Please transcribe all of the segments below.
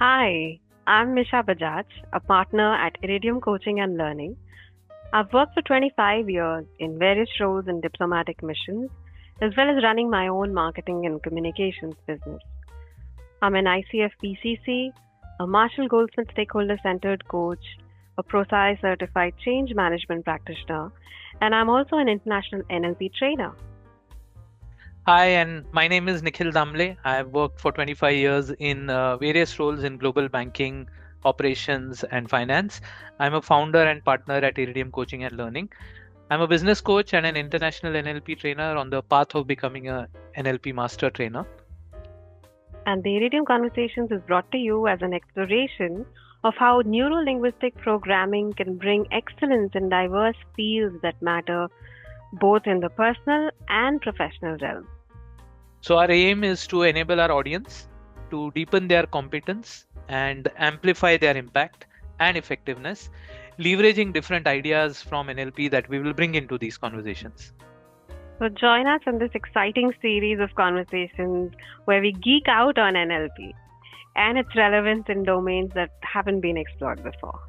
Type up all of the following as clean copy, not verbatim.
Hi, I'm Misha Bajaj, a partner at Iridium Coaching and Learning. I've worked for 25 years in various roles in diplomatic missions, as well as running my own marketing and communications business. I'm an ICF PCC, a Marshall Goldsmith Stakeholder Centered Coach, a ProSci certified change management practitioner, and I'm also an international NLP trainer. Hi, and my name is Nikhil Damle. I have worked for 25 years in various roles in global banking, operations, and finance. I'm a founder and partner at Iridium Coaching and Learning. I'm a business coach and an international NLP trainer on the path of becoming a NLP master trainer. And the Iridium Conversations is brought to you as an exploration of how neuro-linguistic programming can bring excellence in diverse fields that matter both in the personal and professional realm. So our aim is to enable our audience to deepen their competence and amplify their impact and effectiveness, leveraging different ideas from NLP that we will bring into these conversations. So join us in this exciting series of conversations where we geek out on NLP and its relevance in domains that haven't been explored before.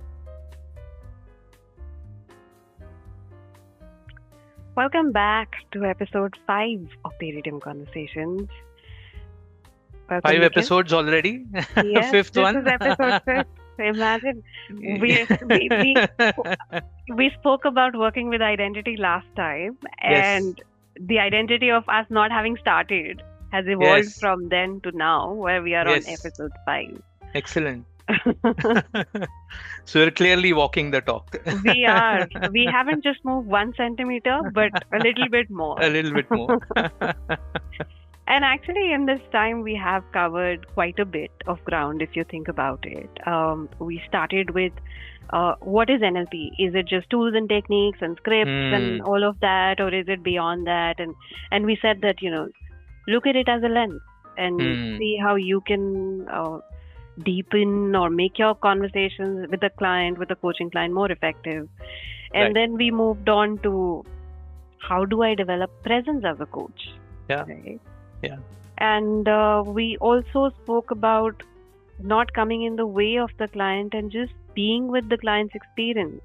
Welcome back to episode 5 of the Iridium Conversations. Welcome, 5 episodes already? Yes, Fifth this one? Is episode 5. Imagine, we spoke about working with identity last time, and the identity of us not having started has evolved from then to now, where we are on episode 5. Excellent. So we're clearly walking the talk. We are. We haven't just moved 1 centimeter, but a little bit more. A little bit more. And actually, in this time, we have covered quite a bit of ground, if you think about it. We started with what is NLP? Is it just tools and techniques and scripts and all of that, or is it beyond that? And we said that, look at it as a lens and see how you can deepen or make your conversations with the client, with the coaching client, more effective. And then we moved on to how do I develop presence as a coach? Yeah. Right? Yeah. And we also spoke about not coming in the way of the client and just being with the client's experience.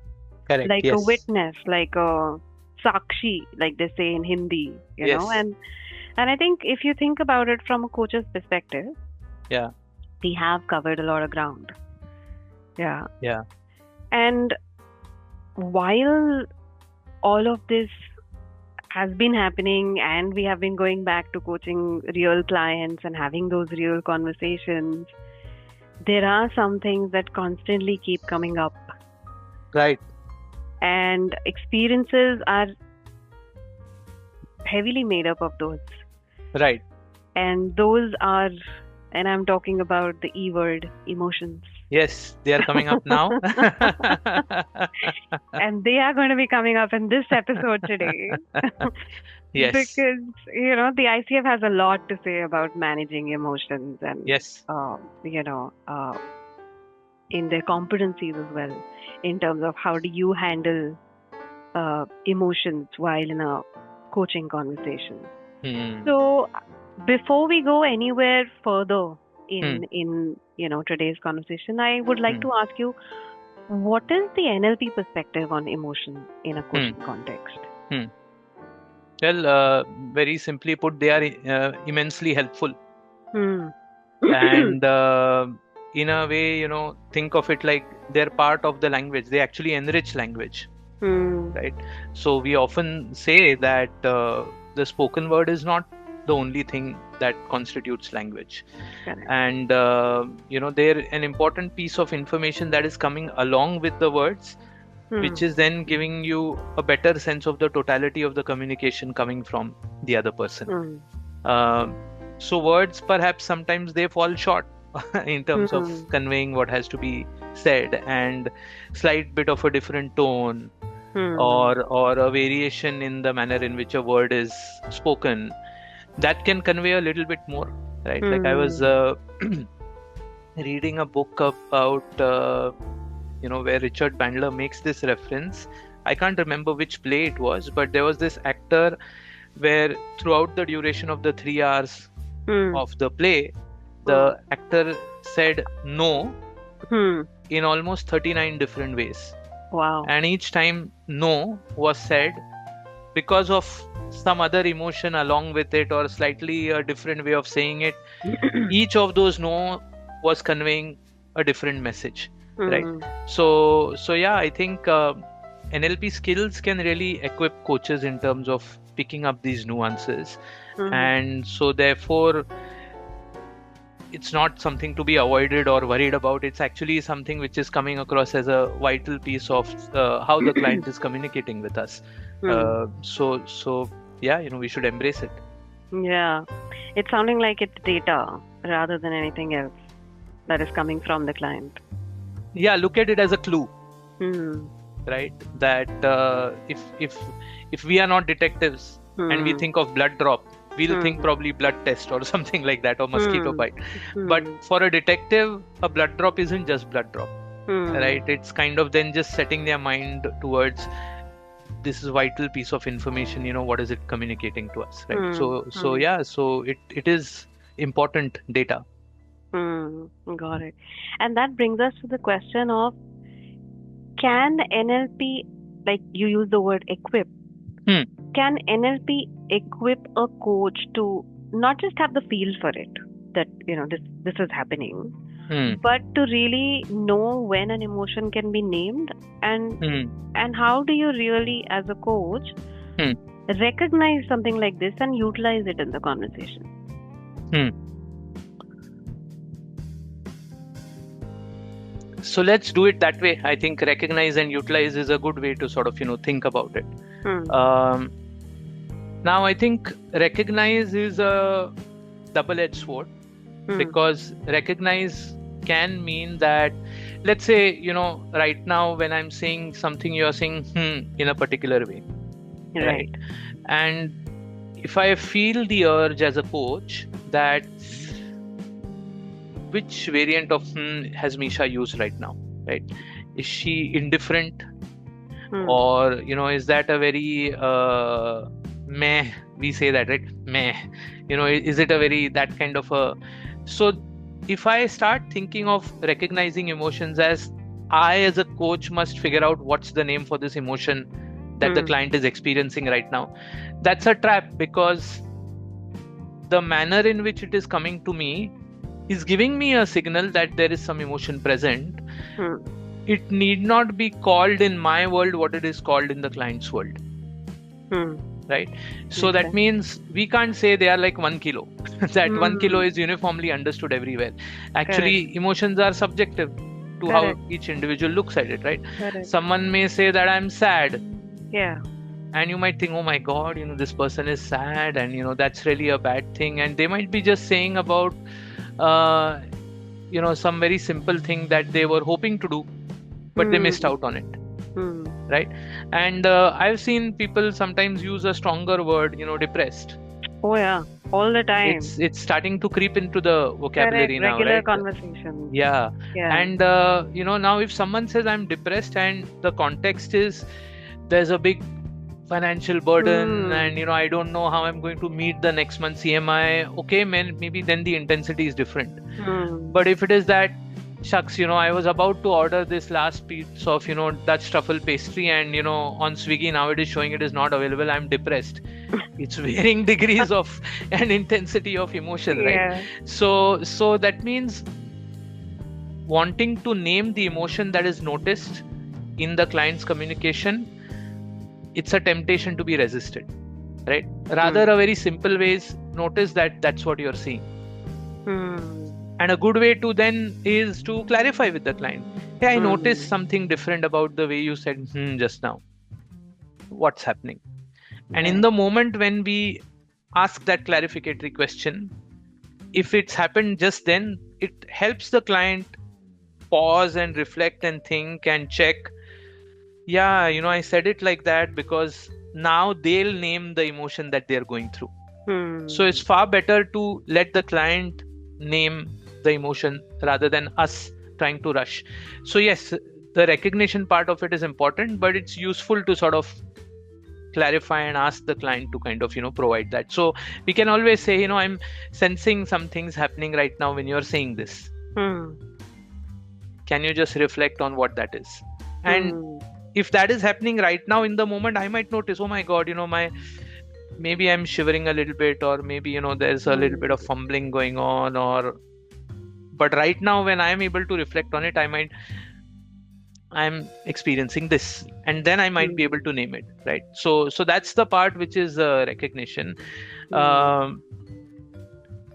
Correct. Like a witness, like a sakshi, like they say in Hindi, you know. And I think if you think about it from a coach's perspective, we have covered a lot of ground. Yeah. And while all of this has been happening and we have been going back to coaching real clients and having those real conversations, there are some things that constantly keep coming up. Right. And experiences are heavily made up of those. Right. And those are, and I'm talking about the E word, emotions. Yes, they are coming up now. And they are going to be coming up in this episode today. Yes. Because, the ICF has a lot to say about managing emotions and, in their competencies as well, in terms of how do you handle emotions while in a coaching conversation. So before we go anywhere further in today's conversation, I would like to ask you, what is the NLP perspective on emotion in a coaching context? Well, very simply put, they are immensely helpful. And in a way, think of it like they're part of the language. They actually enrich language. Right? So we often say that the spoken word is not the only thing that constitutes language. Correct. And they're an important piece of information that is coming along with the words, which is then giving you a better sense of the totality of the communication coming from the other person. So words, perhaps sometimes they fall short in terms of conveying what has to be said, and slight bit of a different tone or a variation in the manner in which a word is spoken, that can convey a little bit more, right? Like I was reading a book about where Richard Bandler makes this reference. I can't remember which play it was, but there was this actor where throughout the duration of the 3 hours of the play, the actor said no Hmm. in almost 39 different ways. Wow. And each time no was said because of some other emotion along with it, or slightly a different way of saying it. Each of those no was conveying a different message, right? So yeah, I think NLP skills can really equip coaches in terms of picking up these nuances. And so therefore it's not something to be avoided or worried about. It's actually something which is coming across as a vital piece of how the client is communicating with us. So yeah, we should embrace it. Yeah, it's sounding like it's data rather than anything else that is coming from the client. Yeah, look at it as a clue, right? That if we are not detectives and we think of blood drop, we'll think probably blood test or something like that, or mosquito bite. But for a detective, a blood drop isn't just blood drop, right? It's kind of then just setting their mind towards this is vital piece of information, what is it communicating to us, right? So yeah, so it is important data. Got it. And that brings us to the question of, can NLP, like you use the word equip, can NLP equip a coach to not just have the feel for it, that this is happening, but to really know when an emotion can be named, and how do you really, as a coach, recognize something like this and utilize it in the conversation? So let's do it that way. I think recognize and utilize is a good way to sort of think about it. Now I think recognize is a double-edged sword, because recognize can mean that, let's say, right now when I'm saying something, you're saying in a particular way, right? And if I feel the urge as a coach that which variant of has Misha used right now, right? Is she indifferent, or is that a very meh, we say that, right? Meh, is it a very that kind of a... So if I start thinking of recognizing emotions as I as a coach must figure out what's the name for this emotion that the client is experiencing right now, that's a trap, because the manner in which it is coming to me is giving me a signal that there is some emotion present. It need not be called in my world what it is called in the client's world. Right? So that means we can't say they are like 1 kilo. That 1 kilo is uniformly understood everywhere. Actually, emotions are subjective to how each individual looks at it, right? Someone may say that I'm sad. Yeah. And you might think, oh my God, this person is sad, and that's really a bad thing. And they might be just saying about some very simple thing that they were hoping to do, but they missed out on it. Right? And I've seen people sometimes use a stronger word, depressed. Oh yeah, all the time. It's starting to creep into the vocabulary now, regular right? Conversation. Yeah. And now if someone says I'm depressed, and the context is there's a big financial burden, and I don't know how I'm going to meet the next month's EMI, okay, maybe then the intensity is different. But if it is that, shucks, I was about to order this last piece of Dutch truffle pastry, and on Swiggy now it is showing it is not available, I'm depressed. It's varying degrees of and intensity of emotion, right? So that means wanting to name the emotion that is noticed in the client's communication, it's a temptation to be resisted, right? Rather, a very simple way is notice that that's what you're seeing. And a good way to then is to clarify with the client. Hey, I noticed something different about the way you said just now. What's happening? And in the moment when we ask that clarificatory question, if it's happened just then, it helps the client pause and reflect and think and check. Yeah, I said it like that because now they'll name the emotion that they're going through. So it's far better to let the client name the emotion rather than us trying to rush. So yes, the recognition part of it is important, but it's useful to sort of clarify and ask the client to kind of provide that. So we can always say, I'm sensing some things happening right now when you're saying this. Can you just reflect on what that is? And if that is happening right now in the moment, I might notice, oh my god, maybe I'm shivering a little bit, or maybe there's a little bit of fumbling going on, but right now when I am able to reflect on it, I'm experiencing this, and then I might be able to name it, right? So that's the part which is recognition. The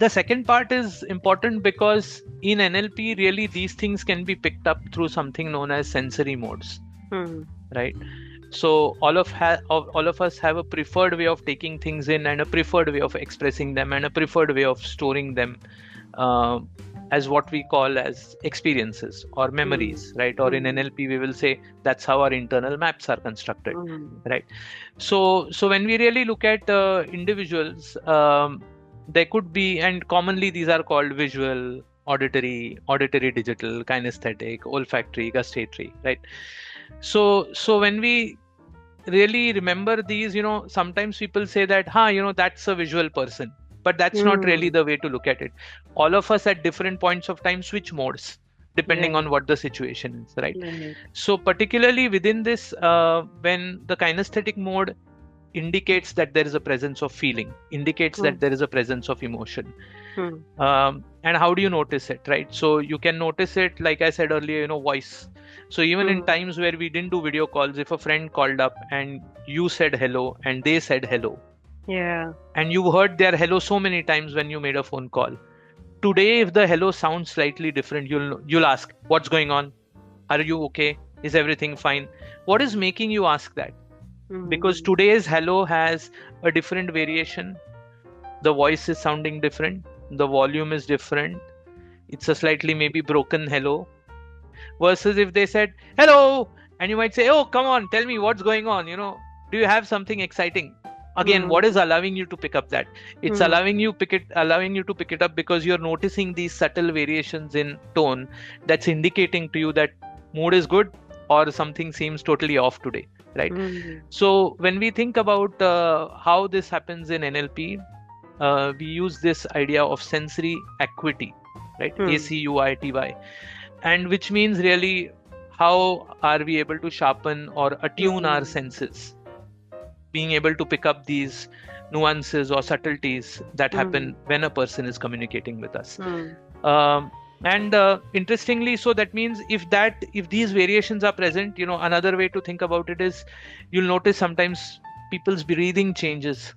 second part is important because in NLP, really these things can be picked up through something known as sensory modes, right? So all of us have a preferred way of taking things in, and a preferred way of expressing them, and a preferred way of storing them, as what we call as experiences or memories, right? Or in NLP, we will say that's how our internal maps are constructed, right? So when we really look at individuals, there could be, and commonly these are called visual, auditory, digital, kinesthetic, olfactory, gustatory, right? So when we really remember these, sometimes people say that, that's a visual person, but that's not really the way to look at it. All of us at different points of time switch modes depending on what the situation is, right? So particularly within this, when the kinesthetic mode indicates that there is a presence of feeling, indicates that there is a presence of emotion. And how do you notice it, right? So you can notice it, like I said earlier, voice. So even in times where we didn't do video calls, if a friend called up and you said hello and they said hello, and you heard their hello so many times when you made a phone call, today if the hello sounds slightly different, you'll ask, what's going on? Are you okay? Is everything fine? What is making you ask that? Because today's hello has a different variation. The voice is sounding different. The volume is different. It's a slightly maybe broken hello. Versus if they said hello, and you might say, oh, come on, tell me what's going on. Do you have something exciting? Again, what is allowing you to pick up that? It's allowing you to pick it up because you're noticing these subtle variations in tone that's indicating to you that mood is good or something seems totally off today, right? So when we think about how this happens in NLP, we use this idea of sensory acuity, right? ACUITY, and which means really how are we able to sharpen or attune our senses, being able to pick up these nuances or subtleties that happen when a person is communicating with us. And interestingly, so that means if these variations are present, another way to think about it is you'll notice sometimes people's breathing changes.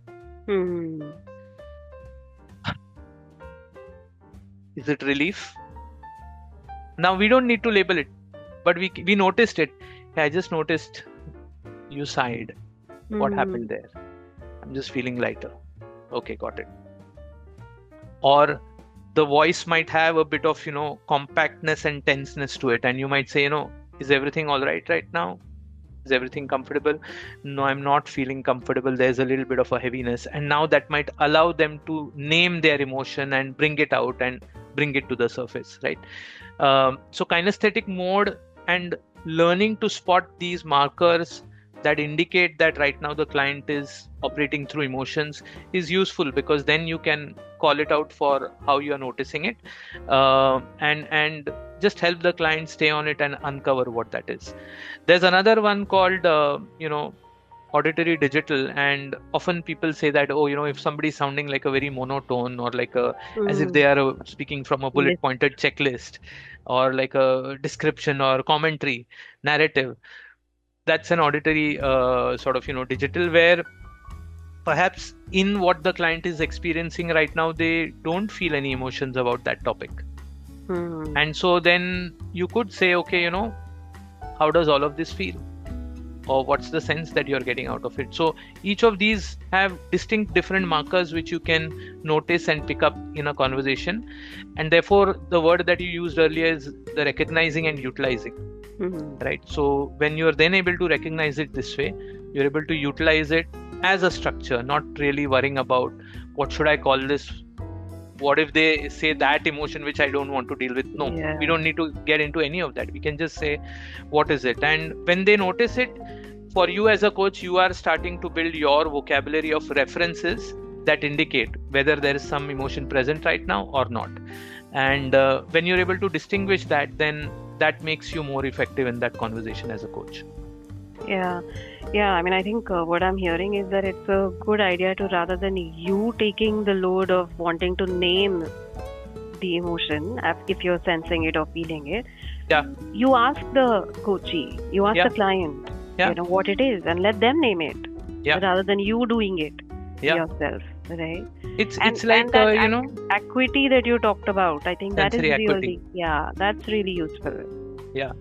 Is it relief? Now we don't need to label it, but we noticed it. I just noticed you sighed. What happened there? I'm just feeling lighter. Okay, got it. Or the voice might have a bit of, compactness and tenseness to it. And you might say, is everything all right now? Is everything comfortable? No, I'm not feeling comfortable. There's a little bit of a heaviness. And now that might allow them to name their emotion and bring it out and bring it to the surface, right? So kinesthetic mode and learning to spot these markers that indicate that right now the client is operating through emotions is useful, because then you can call it out for how you are noticing it, and just help the client stay on it and uncover what that is. There's another one called auditory digital, and often people say that, if somebody's sounding like a very monotone or like as if they are speaking from a bullet pointed checklist or like a description or commentary narrative, that's an auditory sort of digital, where perhaps in what the client is experiencing right now, they don't feel any emotions about that topic. And so then you could say, okay, how does all of this feel? Or what's the sense that you're getting out of it? So each of these have distinct different markers which you can notice and pick up in a conversation. And therefore, the word that you used earlier is the recognizing and utilizing, right? So when you're then able to recognize it this way, you're able to utilize it as a structure, not really worrying about what should I call this? What if they say that emotion which I don't want to deal with? No, we don't need to get into any of that. We can just say, what is it? And when they notice it, for you as a coach, you are starting to build your vocabulary of references that indicate whether there is some emotion present right now or not. And when you're able to distinguish that, then that makes you more effective in that conversation as a coach. Yeah. I mean, I think what I'm hearing is that it's a good idea to, rather than you taking the load of wanting to name the emotion, if you're sensing it or feeling it, you ask the coachee, you ask the client, what it is, and let them name it, rather than you doing it yourself, right? It's like that acuity that you talked about. I think that is acuity. That's really useful. Yeah.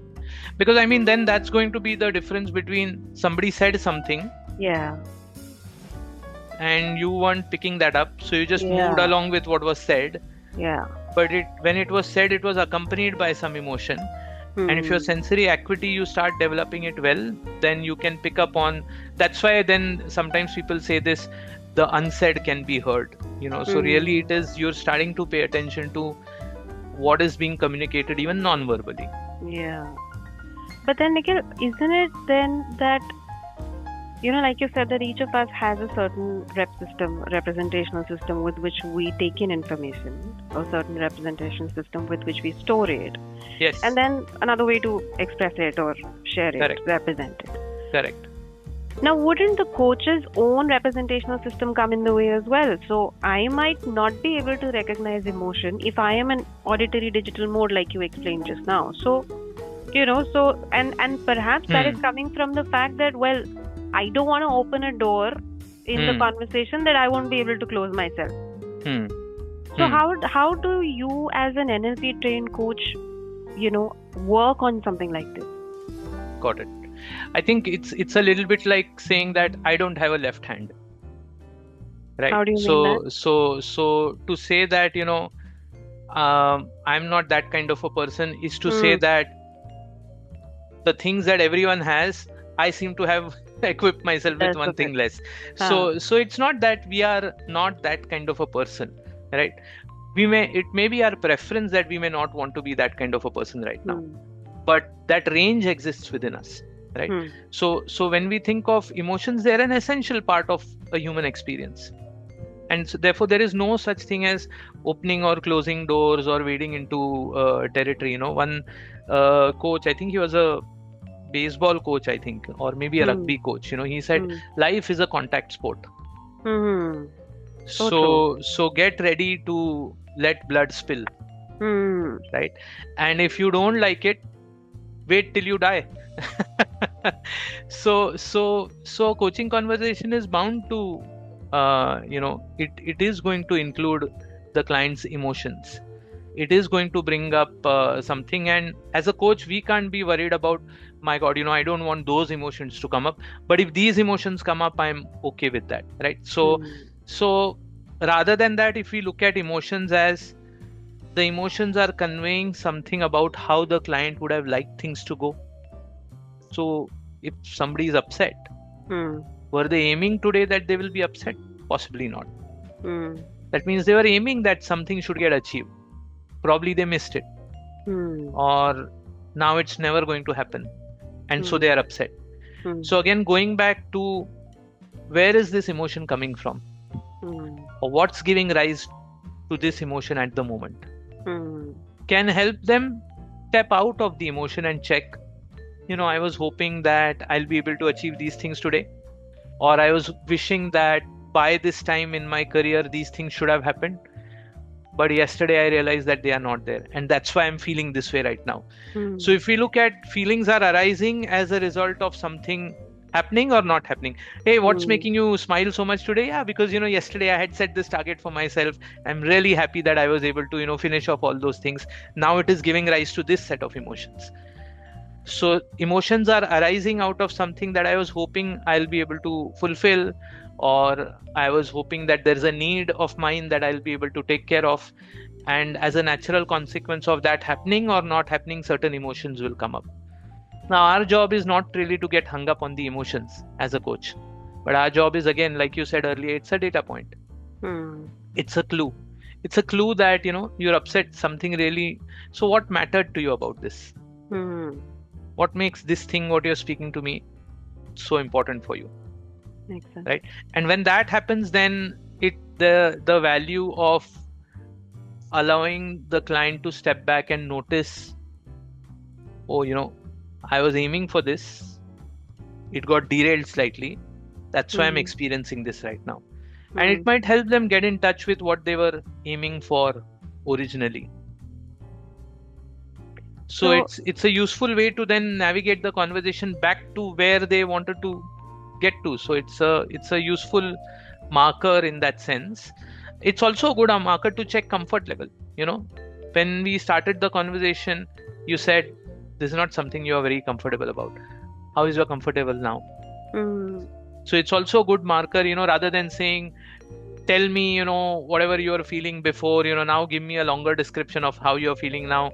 Because I mean, then that's going to be the difference between somebody said something. Yeah. And you weren't picking that up. So you just moved along with what was said. Yeah. But when it was said, it was accompanied by some emotion. And if your sensory acuity, you start developing it well, then you can pick up on. That's why then sometimes people say this, the unsaid can be heard. So really it is, you're starting to pay attention to what is being communicated even non-verbally. Yeah. But then, Nikhil, isn't it then that, like you said, that each of us has a certain representational system with which we take in information, or certain representation system with which we store it. Yes. And then another way to express it or share it, Correct. represent it. Correct. Now, wouldn't the coach's own representational system come in the way as well? So I might not be able to recognize emotion if I am an auditory digital mode, like you explained just now. So, and perhaps that is coming from the fact that, well, I don't want to open a door in the conversation that I won't be able to close myself. So how do you, as an NLP trained coach, work on something like this? Got it. I think it's a little bit like saying that I don't have a left hand. Right. How do you mean that? So to say that, I'm not that kind of a person is to say that the things that everyone has, I seem to have equipped myself with one thing less. So it's not that we are not that kind of a person, right? It may be our preference that we may not want to be that kind of a person right now, but that range exists within us, right? So when we think of emotions, they're an essential part of a human experience. And so therefore there is no such thing as opening or closing doors or wading into territory. One coach, I think he was a baseball coach, I think, or maybe a rugby coach, he said life is a contact sport. So get ready to let blood spill, right? And if you don't like it, wait till you die. So coaching conversation is bound to it is going to include the client's emotions. It is going to bring up something, and as a coach we can't be worried about, my God, I don't want those emotions to come up, but if these emotions come up, I'm okay with that, right? So rather than that, if we look at emotions as the emotions are conveying something about how the client would have liked things to go. So if somebody is upset, were they aiming today that they will be upset? Possibly not. That means they were aiming that something should get achieved. Probably they missed it. Or now it's never going to happen. And so they are upset. So again, going back to where is this emotion coming from? Or what's giving rise to this emotion at the moment? Can help them step out of the emotion and check, I was hoping that I'll be able to achieve these things today. Or I was wishing that by this time in my career, these things should have happened. But yesterday I realized that they are not there. And that's why I'm feeling this way right now. So if we look at feelings are arising as a result of something happening or not happening. Hey, what's making you smile so much today? Yeah, because, yesterday I had set this target for myself. I'm really happy that I was able to, finish off all those things. Now it is giving rise to this set of emotions. So emotions are arising out of something that I was hoping I'll be able to fulfill, or I was hoping that there's a need of mine that I'll be able to take care of. And as a natural consequence of that happening or not happening, certain emotions will come up. Now, our job is not really to get hung up on the emotions as a coach. But our job is, again, like you said earlier, it's a data point. It's a clue. It's a clue that, you're upset, something really. So what mattered to you about this? What makes this thing what you're speaking to me so important for you. Makes sense. Right? And when that happens, then the value of allowing the client to step back and notice, oh, I was aiming for this, it got derailed slightly, that's why I'm experiencing this right now. And it might help them get in touch with what they were aiming for originally. So it's a useful way to then navigate the conversation back to where they wanted to get to. So it's a useful marker in that sense. It's also a good marker to check comfort level. When we started the conversation, you said this is not something you are very comfortable about. How is your comfortable now? So it's also a good marker, rather than saying, tell me, whatever you are feeling before, now give me a longer description of how you're feeling now.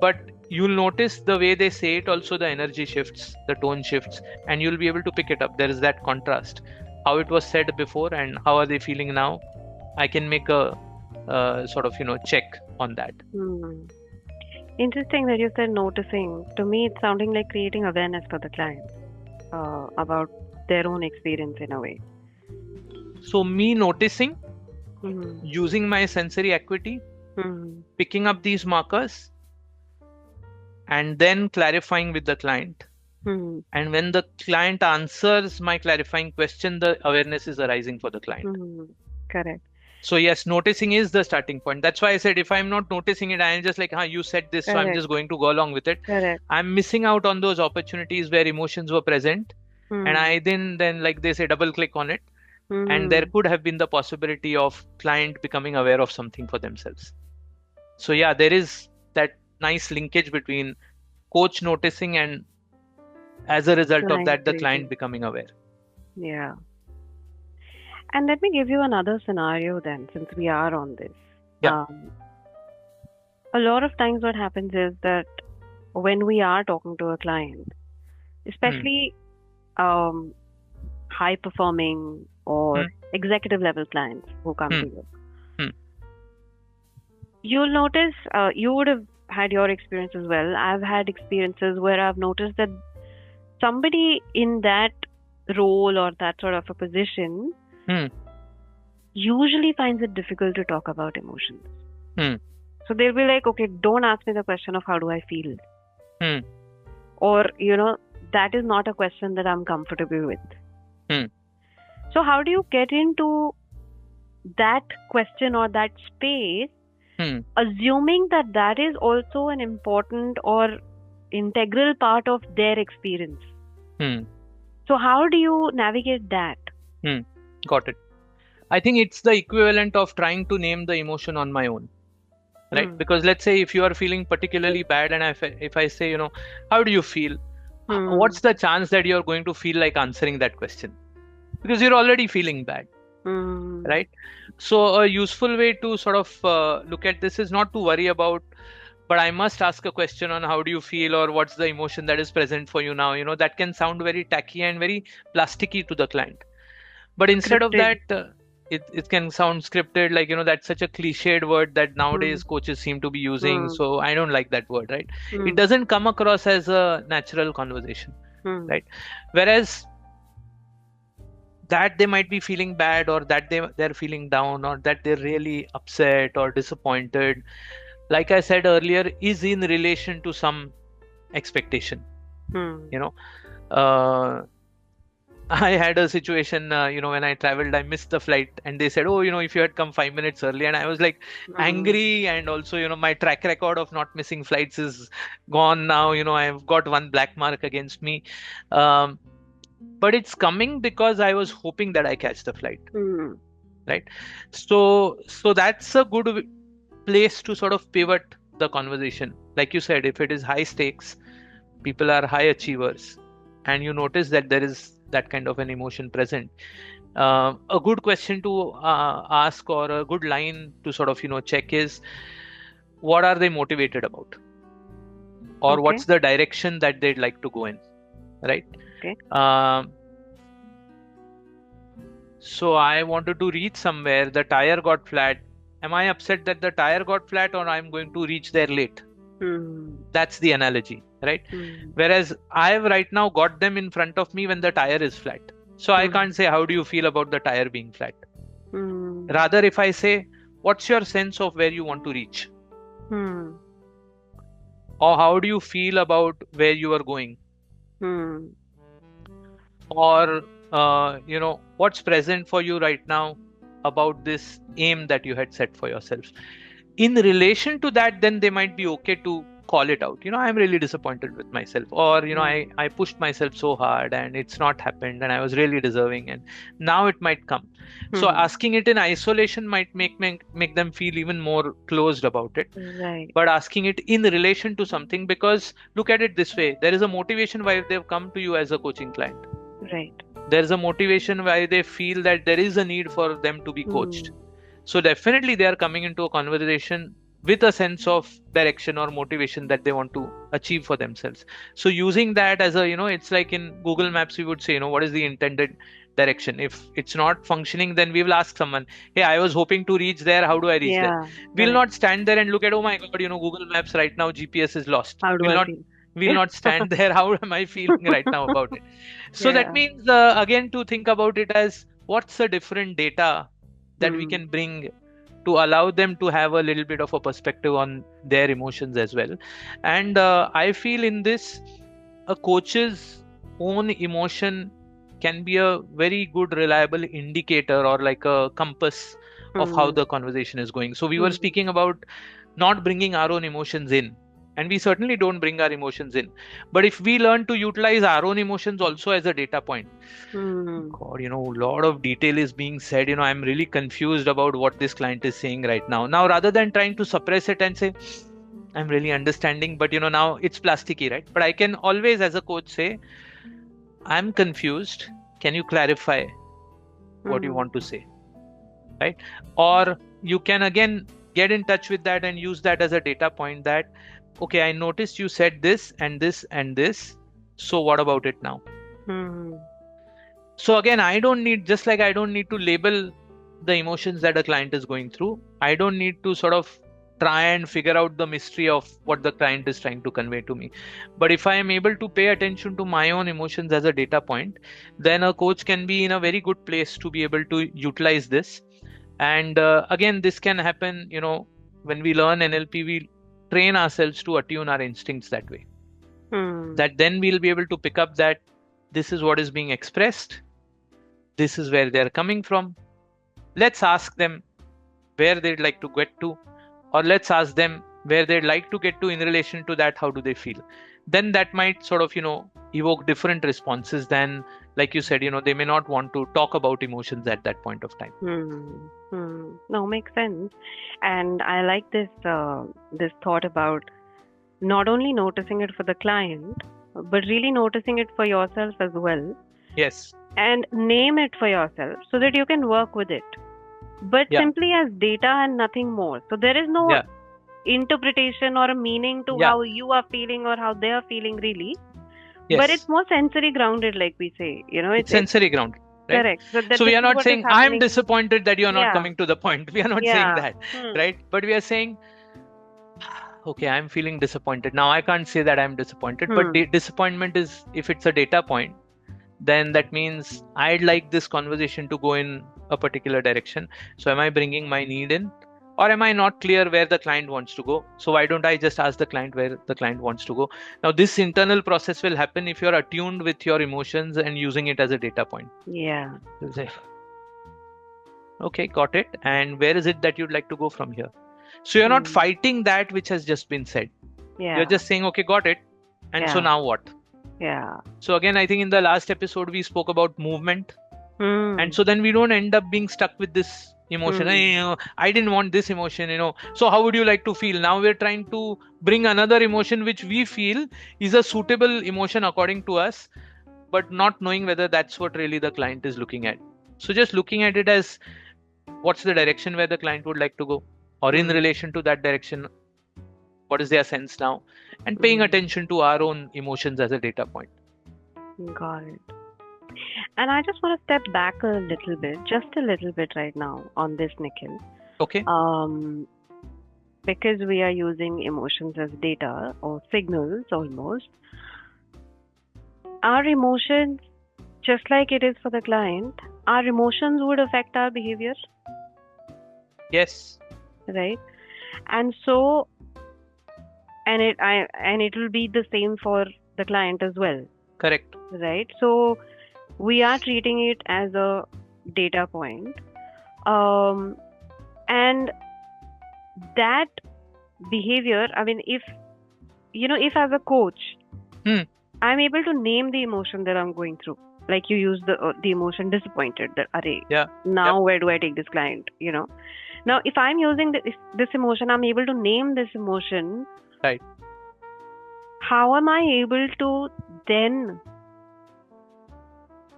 But you'll notice the way they say it, also the energy shifts, the tone shifts, and you'll be able to pick it up. There is that contrast. How it was said before and how are they feeling now? I can make a sort of, check on that. Interesting that you said noticing. To me, it's sounding like creating awareness for the client about their own experience in a way. So me noticing, using my sensory acuity, picking up these markers, and then clarifying with the client. And when the client answers my clarifying question, the awareness is arising for the client. Correct. So yes, noticing is the starting point. That's why I said if I'm not noticing it, I'm just like, you said this, so I'm just going to go along with it. Correct. I'm missing out on those opportunities where emotions were present. And I then like they say, double click on it. And there could have been the possibility of client becoming aware of something for themselves. So yeah, there is that nice linkage between coach noticing and as a result of that, the client becoming aware. Yeah. And let me give you another scenario then, since we are on this. Yeah. A lot of times what happens is that when we are talking to a client, especially high performing or executive level clients who come to you, you'll notice, you would have had your experience as well. I've had experiences where I've noticed that somebody in that role or that sort of a position usually finds it difficult to talk about emotions. So they'll be like, okay, don't ask me the question of how do I feel. Or, that is not a question that I'm comfortable with. So how do you get into that question or that space, assuming that that is also an important or integral part of their experience? So how do you navigate that? Got it. I think it's the equivalent of trying to name the emotion on my own, right? Because let's say if you are feeling particularly bad and if I say, how do you feel? What's the chance that you're going to feel like answering that question? Because you're already feeling bad, right? So a useful way to sort of look at this is not to worry about, but I must ask a question on how do you feel or what's the emotion that is present for you now. That can sound very tacky and very plasticky to the client. But instead of that, it can sound scripted, like, that's such a cliched word that nowadays coaches seem to be using. So I don't like that word, right? It doesn't come across as a natural conversation, right? Whereas that they might be feeling bad or that they're feeling down or that they're really upset or disappointed, like I said earlier, is in relation to some expectation. I had a situation, when I traveled, I missed the flight and they said, if you had come 5 minutes early, and I was like angry. And also, my track record of not missing flights is gone now. I've got one black mark against me. But it's coming because I was hoping that I catch the flight. Right. So that's a good place to sort of pivot the conversation. Like you said, if it is high stakes, people are high achievers, and you notice that there is that kind of an emotion present. A good question to ask or a good line to sort of, check is, what are they motivated about? Or what's the direction that they'd like to go in, right? So I wanted to reach somewhere, the tire got flat. Am I upset that the tire got flat or I'm going to reach there late? That's the analogy, right? Whereas I've right now got them in front of me when the tire is flat. So I can't say, how do you feel about the tire being flat? Rather, if I say, what's your sense of where you want to reach? Or how do you feel about where you are going? Or, what's present for you right now about this aim that you had set for yourself? In relation to that, then they might be okay to call it out. I'm really disappointed with myself, or I pushed myself so hard and it's not happened and I was really deserving, and now it might come. So asking it in isolation might make them feel even more closed about it. Right. But asking it in relation to something, because look at it this way, there is a motivation why they've come to you as a coaching client. Right. There's a motivation why they feel that there is a need for them to be coached. So definitely they are coming into a conversation with a sense of direction or motivation that they want to achieve for themselves. So using that as a, it's like in Google Maps, we would say, what is the intended direction? If it's not functioning, then we will ask someone, hey, I was hoping to reach there. How do I reach there? We'll not stand there and look at, oh my God, Google Maps right now, GPS is lost. How do I feel? We'll not stand there. How am I feeling right now about it? So that means, again, to think about it as what's the different data that we can bring to allow them to have a little bit of a perspective on their emotions as well. And I feel in this, a coach's own emotion can be a very good, reliable indicator or like a compass of how the conversation is going. So we were speaking about not bringing our own emotions in. And we certainly don't bring our emotions in. But if we learn to utilize our own emotions also as a data point, God, a lot of detail is being said. I'm really confused about what this client is saying right now. Now, rather than trying to suppress it and say, I'm really understanding, but now it's plasticky, right? But I can always, as a coach, say, I'm confused. Can you clarify what you want to say? Right? Or you can again get in touch with that and use that as a data point that, okay, I noticed you said this and this and this. So what about it now? So again, I don't need to label the emotions that a client is going through. I don't need to sort of try and figure out the mystery of what the client is trying to convey to me. But if I am able to pay attention to my own emotions as a data point, then a coach can be in a very good place to be able to utilize this. And again, this can happen, when we learn NLP, we train ourselves to attune our instincts that way. That then we'll be able to pick up that this is what is being expressed. This is where they're coming from. Let's ask them where they'd like to get to, or let's ask them where they'd like to get to in relation to that. How do they feel? Then that might sort of, evoke different responses than, like you said, they may not want to talk about emotions at that point of time. No, makes sense. And I like this thought about not only noticing it for the client, but really noticing it for yourself as well. Yes. And name it for yourself so that you can work with it. But simply as data and nothing more. So there is no interpretation or a meaning to how you are feeling or how they are feeling really. Yes. But it's more sensory grounded, like we say. It's sensory grounded. Right? Correct. So we are not saying, I'm disappointed that you're not coming to the point. We are not saying that. Right? But we are saying, okay, I'm feeling disappointed. Now I can't say that I'm disappointed, but disappointment is, if it's a data point, then that means I'd like this conversation to go in a particular direction. So am I bringing my need in, or am I not clear where the client wants to go? So why don't I just ask the client where the client wants to go? Now this internal process will happen if you're attuned with your emotions and using it as a data point. Yeah. You'll say, okay, got it. And where is it that you'd like to go from here? So you're not fighting that which has just been said. You're just saying, okay, got it. And so now what? Yeah. So again, I think in the last episode, we spoke about movement. And so then we don't end up being stuck with this emotion. I didn't want this emotion, So how would you like to feel? Now we're trying to bring another emotion which we feel is a suitable emotion according to us, but not knowing whether that's what really the client is looking at. So just looking at it as what's the direction where the client would like to go, or in relation to that direction, what is their sense now, and paying attention to our own emotions as a data point. Got it. And I just want to step back a little bit, just a little bit right now on this, Nikhil. Okay. because we are using emotions as data or signals almost, our emotions, just like it is for the client, our emotions would affect our behavior, Yes. right? And so, and it will be the same for the client as well, Correct. right? So we are treating it as a data point, and that behavior. I mean, if if as a coach, I'm able to name the emotion that I'm going through. Like you use the emotion disappointed. That array. Yeah. Now where do I take this client? Now if I'm using this emotion, I'm able to name this emotion. Right. How am I able to then?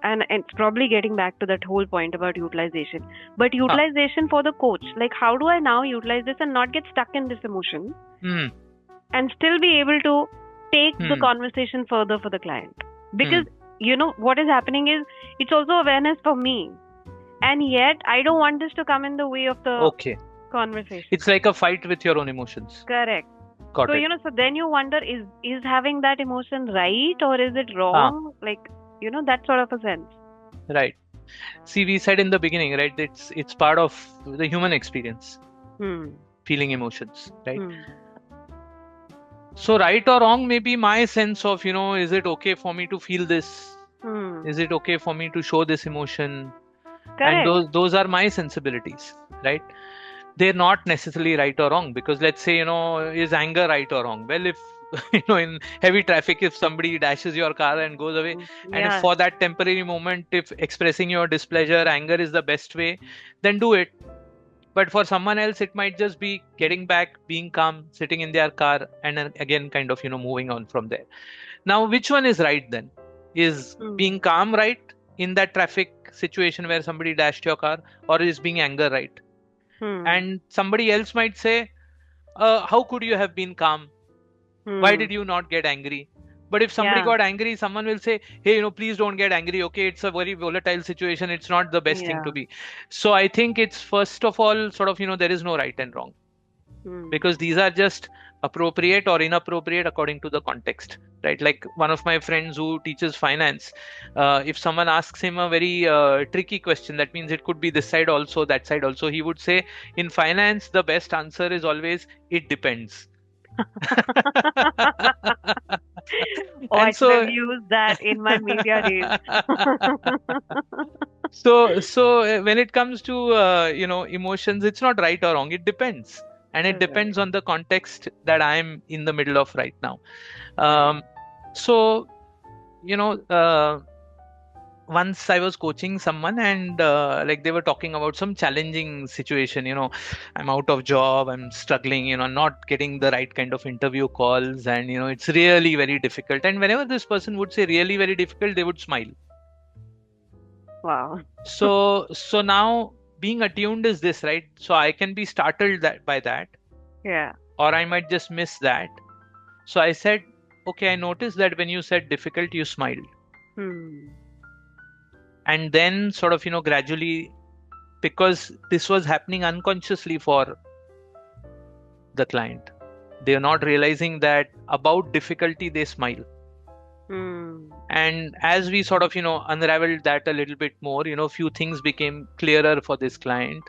And it's probably getting back to that whole point about utilization. But utilization for the coach, like how do I now utilize this and not get stuck in this emotion and still be able to take the conversation further for the client? Because what is happening is it's also awareness for me. And yet I don't want this to come in the way of the conversation. It's like a fight with your own emotions. Correct. Got it. So then you wonder, is having that emotion right or is it wrong? Like, that sort of a sense. Right. See, we said in the beginning, right, it's part of the human experience, feeling emotions, right? So right or wrong may be my sense of, is it okay for me to feel this? Is it okay for me to show this emotion? Correct. And those are my sensibilities, right? They're not necessarily right or wrong, because let's say, is anger right or wrong? Well, if in heavy traffic, if somebody dashes your car and goes away, and if for that temporary moment, if expressing your displeasure, anger is the best way, then do it. But for someone else, it might just be getting back, being calm, sitting in their car, and then again kind of moving on from there. Now, which one is right then? Is being calm right in that traffic situation where somebody dashed your car, or is being anger right? And somebody else might say, how could you have been calm? Why did you not get angry? But if somebody got angry, someone will say, hey, please don't get angry. Okay, it's a very volatile situation. It's not the best thing to be. So I think it's first of all sort of, there is no right and wrong, because these are just appropriate or inappropriate according to the context, right? Like one of my friends who teaches finance, if someone asks him a very tricky question, that means it could be this side also, that side also, he would say, in finance, the best answer is always, it depends. I should have used that in my media days. So when it comes to emotions, it's not right or wrong. It depends, and it depends on the context that I'm in the middle of right now. Once I was coaching someone, and like they were talking about some challenging situation. I'm out of job, I'm struggling, not getting the right kind of interview calls, and it's really very difficult. And whenever this person would say really very difficult, they would smile. Wow. So now being attuned is this, right? So I can be startled by that. Yeah. Or I might just miss that. So I said, okay, I noticed that when you said difficult, you smiled. And then sort of, gradually, because this was happening unconsciously for the client, they are not realizing that about difficulty, they smile. And as we sort of, unraveled that a little bit more, few things became clearer for this client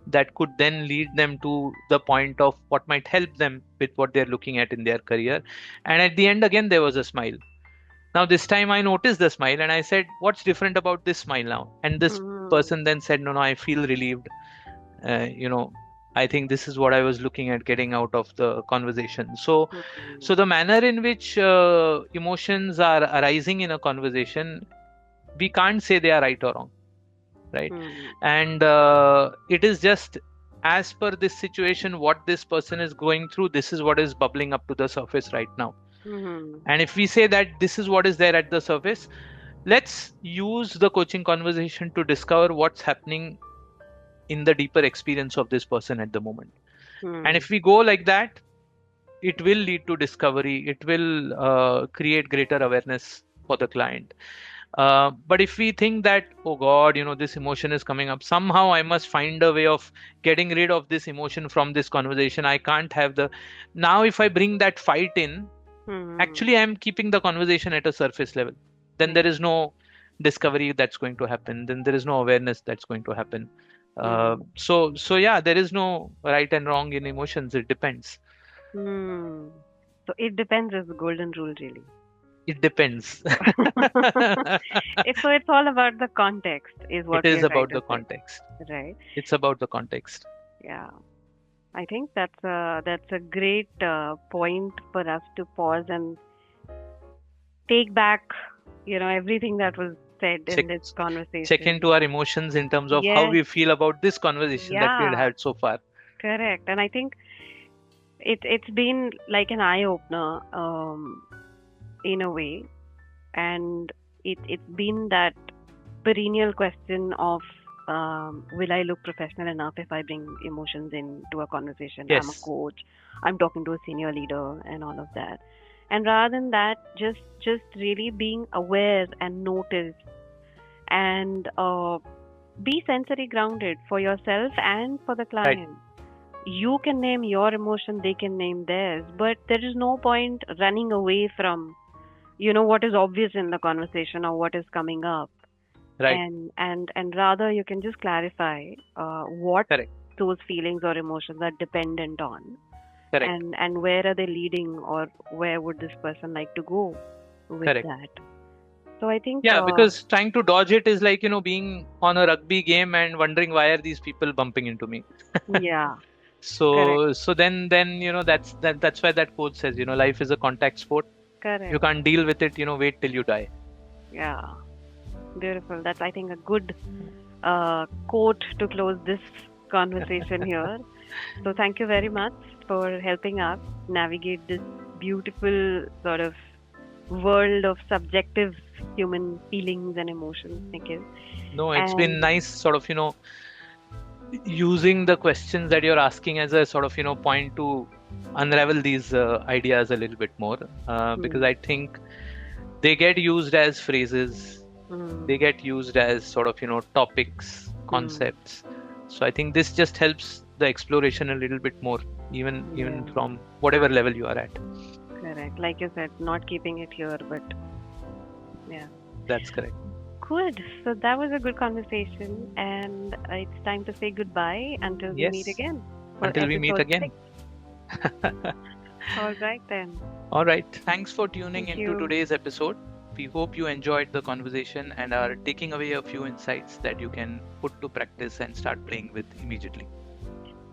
that could then lead them to the point of what might help them with what they're looking at in their career. And at the end, again, there was a smile. Now, this time I noticed the smile and I said, what's different about this smile now? And this person then said, no, I feel relieved. I think this is what I was looking at getting out of the conversation. So the manner in which emotions are arising in a conversation, we can't say they are right or wrong, right? And it is just as per this situation, what this person is going through, this is what is bubbling up to the surface right now. And if we say that this is what is there at the surface, let's use the coaching conversation to discover what's happening in the deeper experience of this person at the moment. And if we go like that, it will lead to discovery. It will create greater awareness for the client. But if we think that, oh God, this emotion is coming up, somehow I must find a way of getting rid of this emotion from this conversation. I can't have now if I bring that fight in, Hmm. actually I'm keeping the conversation at a surface level. Then there Yeah. is no discovery that's going to happen. Then there is no awareness that's going to happen. Hmm. So yeah, there is no right and wrong in emotions. It depends. Hmm. So it depends is the golden rule, really. It depends. It's all about the context, is It what we is are trying about to the say, context. right? It's about the context. Yeah. I think that's a great point for us to pause and take back, everything that was said in Check this check conversation. into our emotions in terms of how Yes, we feel about this conversation that we had yeah, had so far. correct. And I think it's been like an eye opener, in a way, and it's been that perennial question of, will I look professional enough if I bring emotions into a conversation? I'm a Yes. coach, I'm talking to a senior leader, and all of that. And rather than that, just really being aware and notice, and be sensory grounded for yourself and for the Right. client. You can name your emotion, they can name theirs, but there is no point running away from, what is obvious in the conversation or what is coming up, Right. and rather you can just clarify what Correct. those feelings or emotions are dependent on, Correct. and where are they leading, or where would this person like to go with Correct. that. So I think, Yeah, because trying to dodge it is like, being on a rugby game and wondering why are these people bumping into me. yeah, correct, So then that's why that quote says, life is a contact sport. If you correct, can't deal with it, wait till you die. yeah, beautiful. That's, I think, a good quote to close this conversation here. So thank you very much for helping us navigate this beautiful sort of world of subjective human feelings and emotions, Nikhil. No, it's been And nice sort of, using the questions that you're asking as a sort of, point to unravel these ideas a little bit more. Because hmm, I think they get used as phrases, they hmm, get used as sort of, topics, hmm, concepts. So I think this just helps the exploration a little bit more, even yeah, from whatever level you are at. correct. Like you said, not keeping it here, but yeah. That's correct. Good. So that was a good conversation, and it's time to say goodbye until we meet Yes. again for Until we meet episode again. 6. All right, then. All right. Thanks for tuning Thank into you. today's episode. We hope you enjoyed the conversation and are taking away a few insights that you can put to practice and start playing with immediately.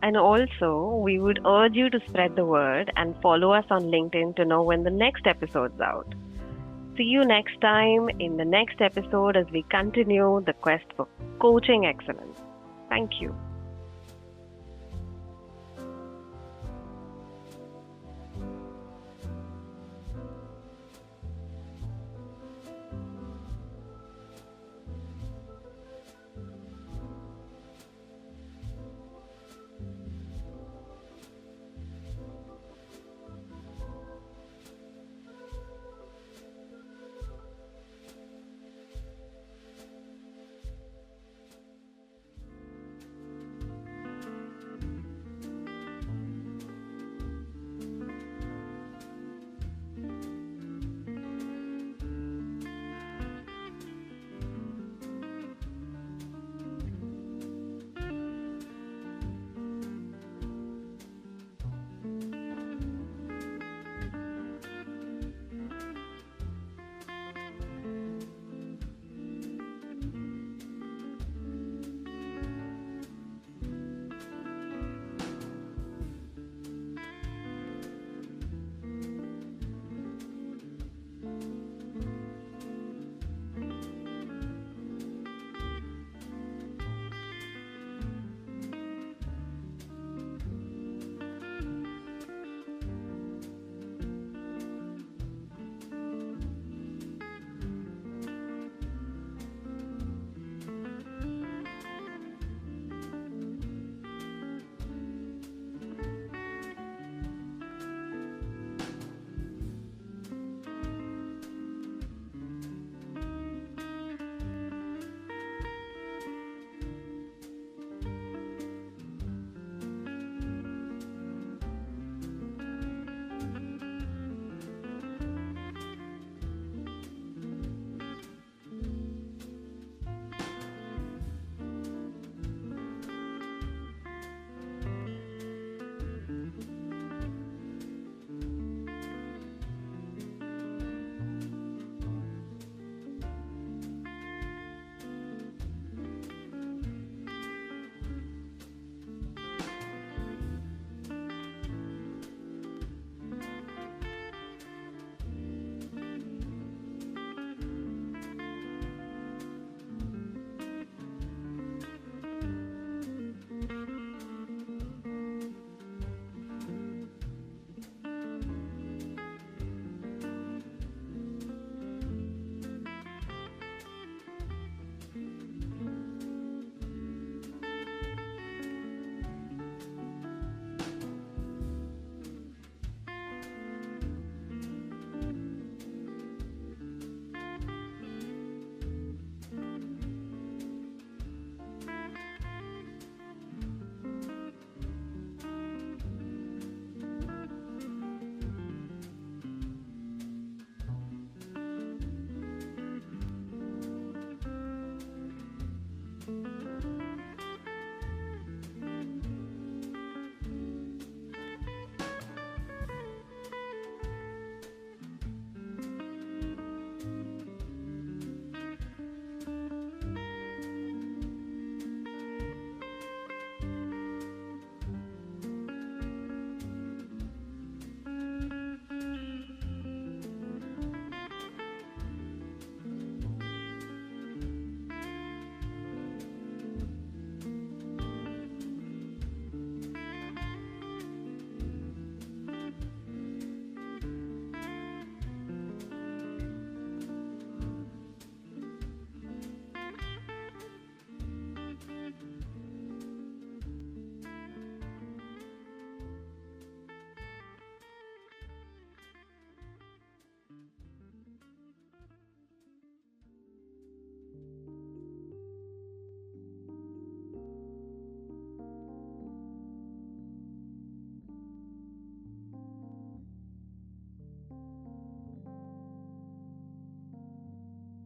And also, we would urge you to spread the word and follow us on LinkedIn to know when the next episode's out. See you next time in the next episode as we continue the quest for coaching excellence. Thank you.